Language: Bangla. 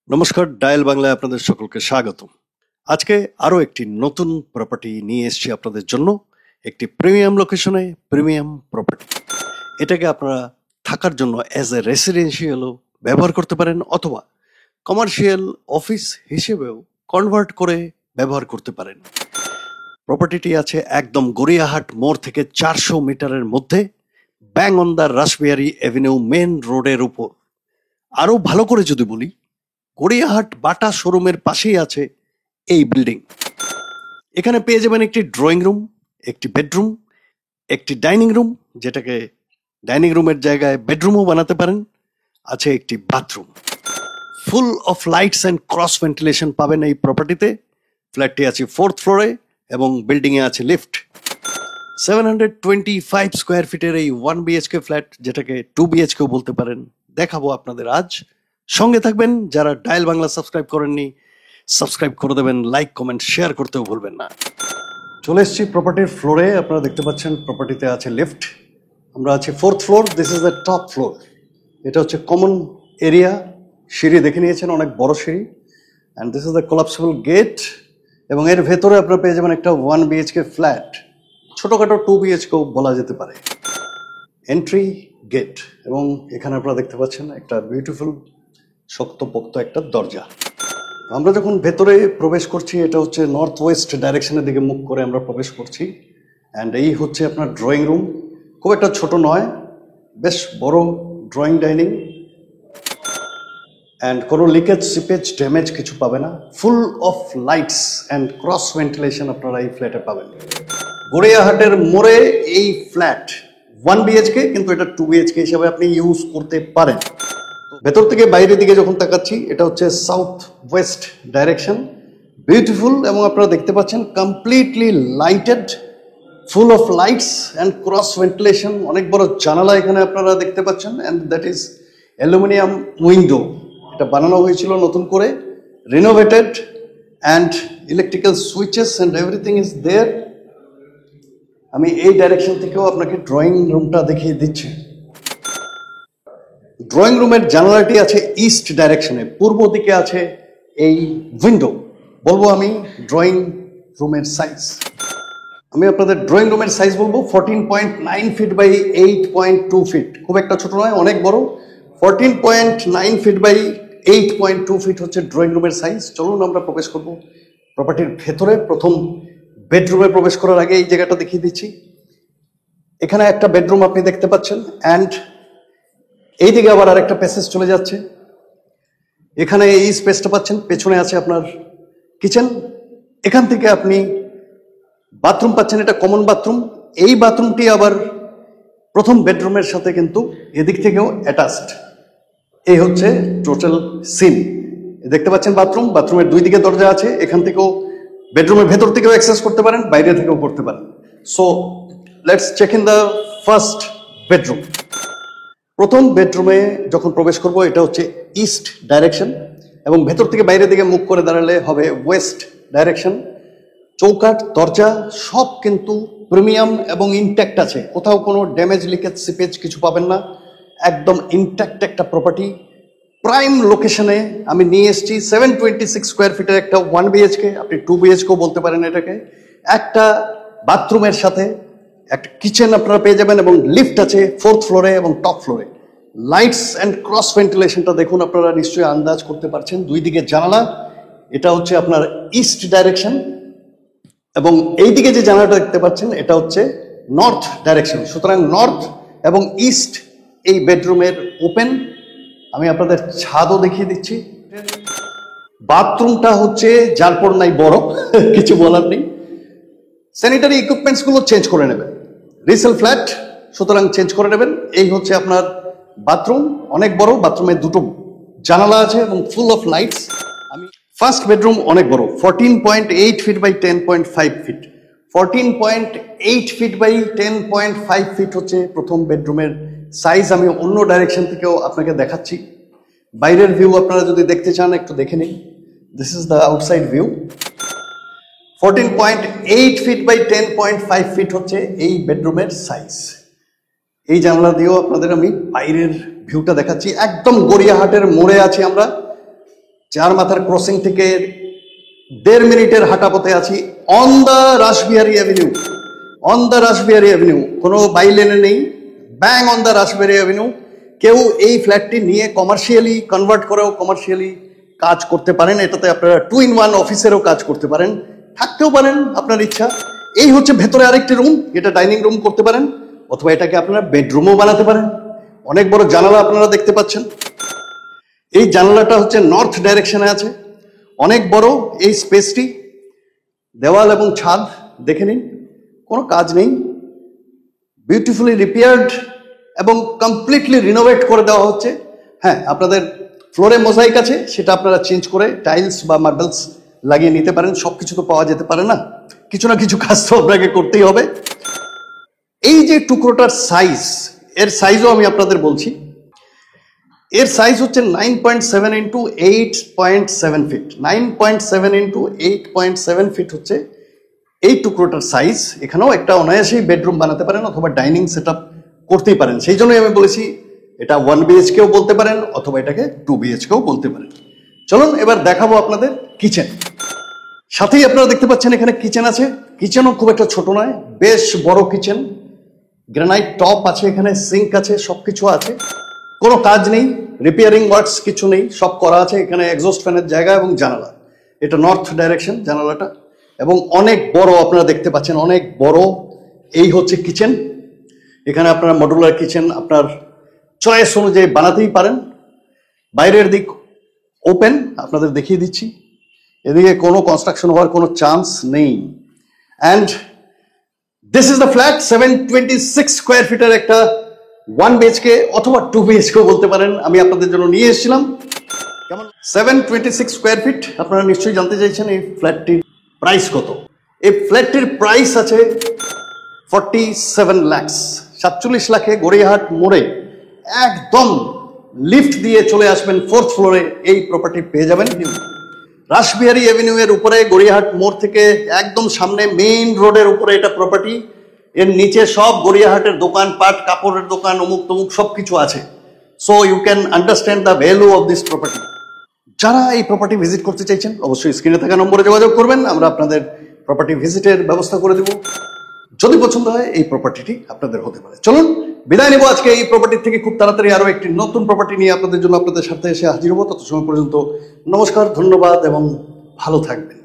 নমস্কার, ডায়াল বাংলায় আপনাদের সকলকে স্বাগতম। আজকে আরো একটি নতুন প্রপার্টি নিয়ে এসেছি আপনাদের জন্য। একটি প্রিমিয়াম লোকেশনে প্রিমিয়াম প্রপার্টি। এটাকে আপনারা থাকার জন্য অ্যাজ এ রেসিডেন্সিয়ালও ব্যবহার করতে পারেন, অথবা কমার্শিয়াল অফিস হিসেবেও কনভার্ট করে ব্যবহার করতে পারেন। প্রপার্টিটি আছে একদম গড়িয়াহাট মোড় থেকে 400 মিটারের মধ্যে, bang on the Rashbehari Avenue main রোডের উপর। আরো ভালো করে যদি বলি, গড়িয়াহাট বাটা শোরুমের পাশেই আছে এই বিল্ডিং। এখানে পেয়ে যাবেন একটি ড্রয়িং রুম, একটি বেডরুম, একটি ডাইনিং রুম, যেটাকে ডাইনিং রুমের জায়গায় বেডরুমও বানাতে পারেন। আছে একটি bathroom. Full of lights and cross ventilation পাবেন এই প্রপার্টিতে। ফ্ল্যাটটি আছে 4th ফ্লোরে এবং বিল্ডিং এ আছে লিফট। 725 স্কোয়ার ফিটের এই 1 BHK ফ্ল্যাট, যেটাকে 2 BHKও বলতে পারেন, দেখাবো আপনাদের আজ। সঙ্গে থাকবেন। যারা ডায়াল বাংলা সাবস্ক্রাইব করেননি, সাবস্ক্রাইব করে দেবেন, লাইক কমেন্ট শেয়ার করতেও ভুলবেন না। চলে এসেছি প্রপার্টির ফ্লোরে। আপনারা দেখতে পাচ্ছেন প্রপার্টিতে আছে লিফট। আমরা আছি 4th floor. This is the top floor. এটা হচ্ছে কমন এরিয়া। সিঁড়ি দেখে নিয়েছেন, অনেক বড় সিঁড়ি। And this is the collapsible gate. এবং এর ভেতরে আপনারা পেয়ে যাবেন একটা 1 BHK ফ্ল্যাট, ছোটখাটো 2 BHKও বলা যেতে পারে। এন্ট্রি গেট, এবং এখানে আপনারা দেখতে পাচ্ছেন একটা বিউটিফুল শক্তপোক্ত একটা দরজা। আমরা যখন ভেতরে প্রবেশ করছি, এটা হচ্ছে নর্থ ওয়েস্ট ডাইরেকশনের দিকে মুখ করে আমরা প্রবেশ করছি। অ্যান্ড এই হচ্ছে আপনার ড্রয়িং রুম। খুব একটা ছোট নয়, বেশ বড় ড্রয়িং ডাইনিং। অ্যান্ড কোনো লিকেজ সিপেজ ড্যামেজ কিছু পাবে না। ফুল of lights and cross ventilation আপনারা এই ফ্ল্যাটে পাবেন। গড়িয়াহাটের মোড়ে এই ফ্ল্যাট 1 BHK, কিন্তু এটা 2 BHK হিসাবে আপনি ইউজ করতে পারেন। ভেতর থেকে বাইরের দিকে যখন তাকাচ্ছি, এটা হচ্ছে সাউথ ওয়েস্ট ডাইরেকশন। বিউটিফুল, এবং আপনারা দেখতে পাচ্ছেন completely lighted, full of lights and cross ventilation. অনেক বড় জানালা এখানে আপনারা দেখতে পাচ্ছেন। And that is aluminium window. এটা বানানো হয়েছিল নতুন করে, renovated, and electrical switches and everything is there. আমি এই ডাইরেকশন থেকেও আপনাকে ড্রয়িং রুমটা দেখিয়ে দিচ্ছি। ড্রয়িং রুমের জানালাটি আছে ইস্ট ডাইরেকশনে, পূর্ব দিকে আছে এই উইন্ডো। বলবো আমি ড্রয়িং রুমের সাইজ। আমি আপনাদের ড্রয়িং রুমের সাইজ বলবো 14.9 ফিট বাই 8.2 ফিট। খুব একটা ছোট নয়, অনেক বড়। 14.9 ফিট বাই 8.2 ফিট হচ্ছে ড্রয়িং রুমের সাইজ। চলুন আমরা প্রবেশ করব প্রপার্টির ভেতরে। প্রথম বেডরুমে প্রবেশ করার আগে এই জায়গাটা দেখিয়ে দিচ্ছি। এখানে একটা বেডরুম আপনি দেখতে পাচ্ছেন, অ্যান্ড এইদিকে আবার আরেকটা প্যাসেজ চলে যাচ্ছে। এখানে এই স্পেসটা পাচ্ছেন, পেছনে আছে আপনার কিচেন। এখান থেকে আপনি বাথরুম পাচ্ছেন, এটা কমন বাথরুম। এই বাথরুমটি আবার প্রথম বেডরুমের সাথে কিন্তু এদিক থেকেও অ্যাটাচড। এই হচ্ছে টোটাল সিন। দেখতে পাচ্ছেন বাথরুম, বাথরুমের দুই দিকে দরজা আছে। এখান থেকেও, বেডরুমের ভেতর থেকেও অ্যাক্সেস করতে পারেন, বাইরে থেকেও করতে পারেন। So let's check in the first bedroom. প্রথম বেডরুমে যখন প্রবেশ করব, এটা হচ্ছে ইস্ট ডাইরেকশন, এবং ভেতর থেকে বাইরের দিকে মুখ করে দাঁড়ালে হবে ওয়েস্ট ডাইরেকশন। চৌকাঠ, দরজা সব কিন্তু প্রিমিয়াম এবং ইনট্যাক্ট আছে। কোথাও কোনো ড্যামেজ, লিকেজ, সিপেজ কিছু পাবেন না। একদম ইনট্যাক্ট একটা প্রপার্টি। প্রাইম লোকেশনে আমি নিয়ে এসেছি। 726 স্কোয়ার ফিটের একটা 1 BHK, আপনি 2 BHKও বলতে পারেন এটাকে। একটা বাথরুমের সাথে একটা কিচেন আপনারা পেয়ে যাবেন, এবং লিফট আছে 4th ফ্লোরে এবং টপ ফ্লোরে। লাইটস অ্যান্ড ক্রস ভেন্টিলেশনটা দেখুন, আপনারা নিশ্চয়ই আন্দাজ করতে পারছেন। দুই দিকে জানালা। এটা হচ্ছে আপনার ইস্ট ডাইরেকশন, এবং এইদিকে যে জানালাটা দেখতে পাচ্ছেন, এটা হচ্ছে নর্থ ডাইরেকশন। সুতরাং নর্থ এবং ইস্ট এই বেডরুমের ওপেন। আমি আপনাদের ছাদও দেখিয়ে দিচ্ছি। বাথরুমটা হচ্ছে যার পর নাই বড়, কিছু বলার নেই। স্যানিটারি ইকুইপমেন্টস গুলো চেঞ্জ করে নেবেন। রিসেল ফ্ল্যাট, সুতরাং চেঞ্জ করে নেবেন। এই হচ্ছে আপনার বাথরুম, অনেক বড়। বাথরুমে দুটো জানালা আছে এবং ফুল অফ লাইটস। আমি ফার্স্ট বেডরুম অনেক বড়, 14.8 feet by 10.5 feet. 14.8 feet by 10.5 feet হচ্ছে প্রথম বেডরুমের সাইজ। আমি অন্য ডাইরেকশন থেকেও আপনাকে দেখাচ্ছি। বাইরের ভিউ আপনারা যদি দেখতে চান একটু দেখে নিন। This is the outside view. 14.8 feet by 10.5 feet হচ্ছে এই বেডরুমের সাইজ। এই জানলা দিয়েও আপনাদের আমি বাইরের ভিউটা দেখাচ্ছি। একদম গড়িয়াহাটের মোড়ে আছি আমরা। চার মাথার ক্রসিং থেকে 1.5 মিনিটের হাঁটা পথে আছি on the Rashbehari avenue. On the Rashbehari avenue, কোনো বাই লেনে নেই, ব্যাং অন দ্য রাসবিহারী অ্যাভিনিউ। কেউ এই ফ্ল্যাটটি নিয়ে কমার্শিয়ালি কনভার্ট করেও কমার্শিয়ালি কাজ করতে পারেন। এটাতে আপনারা 2-in-1 অফিসেরও কাজ করতে পারেন, থাকতেও পারেন আপনার ইচ্ছা। এই হচ্ছে ভেতরে আরেকটি রুম, এটা ডাইনিং রুম করতে পারেন, অথবা এটাকে আপনারা বেডরুমও বানাতে পারেন। অনেক বড় জানালা আপনারা দেখতে পাচ্ছেন। এই জানালাটা হচ্ছে নর্থ ডাইরেকশনে আছে, অনেক বড় এই স্পেসটি। দেওয়াল এবং ছাদ দেখে নিন, কোনো কাজ নেই, বিউটিফুলি রিপেয়ার্ড এবং কমপ্লিটলি রিনোভেট করে দেওয়া হচ্ছে। হ্যাঁ, আপনাদের ফ্লোরে মোজাইক আছে, সেটা আপনারা চেঞ্জ করে টাইলস বা মার্বেলস লাগিয়ে নিতে পারেন। সব কিছু তো পাওয়া যেতে পারে না, কিছু না কিছু কাজ তো আপনাকে করতেই হবে। এই যে টুকরোটার সাইজ, এর সাইজও আমি আপনাদের বলছি। এর সাইজ হচ্ছে 9.7 ইন্টু 8.7 ফিট। 9.7 ইন্টু 8.7 ফিট হচ্ছে এই টুকরোটার সাইজ। এখানেও একটা অনায়াসেই বেডরুম বানাতে পারেন, অথবা ডাইনিং সেট আপ করতেই পারেন। সেই জন্যই আমি বলেছি এটা 1 BHKও বলতে পারেন, অথবা এটাকে 2 BHKও বলতে পারেন। চলুন এবার দেখাবো আপনাদের কিচেন। সাথেই আপনারা দেখতে পাচ্ছেন এখানে কিচেন আছে। কিচেনও খুব একটা ছোট নয়, বেশ বড় কিচেন। গ্রানাইট টপ আছে, এখানে সিঙ্ক আছে, সবকিছু আছে, কোনো কাজ নেই, রিপেয়ারিং ওয়ার্কস কিছু নেই, সব করা আছে। এখানে এক্সস্ট ফ্যানের জায়গা এবং জানালা, এটা নর্থ ডাইরেকশন জানালাটা, এবং অনেক বড় আপনারা দেখতে পাচ্ছেন, অনেক বড়। এই হচ্ছে কিচেন। এখানে আপনারা মডুলার কিচেন আপনার চয়েস অনুযায়ী বানাতেই পারেন। বাইরের দিক ওপেন, আপনাদের দেখিয়ে দিচ্ছি, এদিকে কোনো কনস্ট্রাকশন হওয়ার কোনো চান্স নেই। And this is the flat. 726 square ফিটের একটা 1 BHK অথবা 2 BHK বলতে পারেন, আমি আপনাদের জন্য নিয়ে এসেছিলাম। কেমন 726 স্কোয়ার ফিট? আপনারা নিশ্চয়ই জানতে চাইছেন এই ফ্ল্যাটটির প্রাইস কত। এই ফ্ল্যাটটির প্রাইস আছে 47 lakhs। 47 লাখে গড়িয়াহাট মোড়ে একদম লিফট দিয়ে চলে আসবেন 4th ফ্লোরে, এই প্রপার্টি পেয়ে যাবেন। রাসবিহারী অ্যাভিনিউ এর উপরে, গড়িয়াহাট মোড় থেকে একদম সামনে মেইন রোডের উপরে এটা প্রপার্টি। এর নিচে সব গড়িয়াহাটের দোকান পাট, কাপড়ের দোকান, অমুক তমুক সব কিছু আছে। So you can understand the value of this property. যারা এই প্রপার্টি ভিজিট করতে চাইছেন অবশ্যই স্ক্রিনে থাকা নম্বরে যোগাযোগ করবেন, আমরা আপনাদের প্রপার্টি ভিজিটের ব্যবস্থা করে দেব। যদি পছন্দ হয় এই প্রপার্টিটি আপনাদের হতে পারে। চলুন বিদায় নেব আজকে এই প্রপার্টি থেকে। খুব তাড়াতাড়ি আরো একটি নতুন প্রপার্টি নিয়ে আপনাদের জন্য আপনাদের সাথে এসে হাজির হবো। তত সময় পর্যন্ত নমস্কার, ধন্যবাদ এবং ভালো থাকবেন।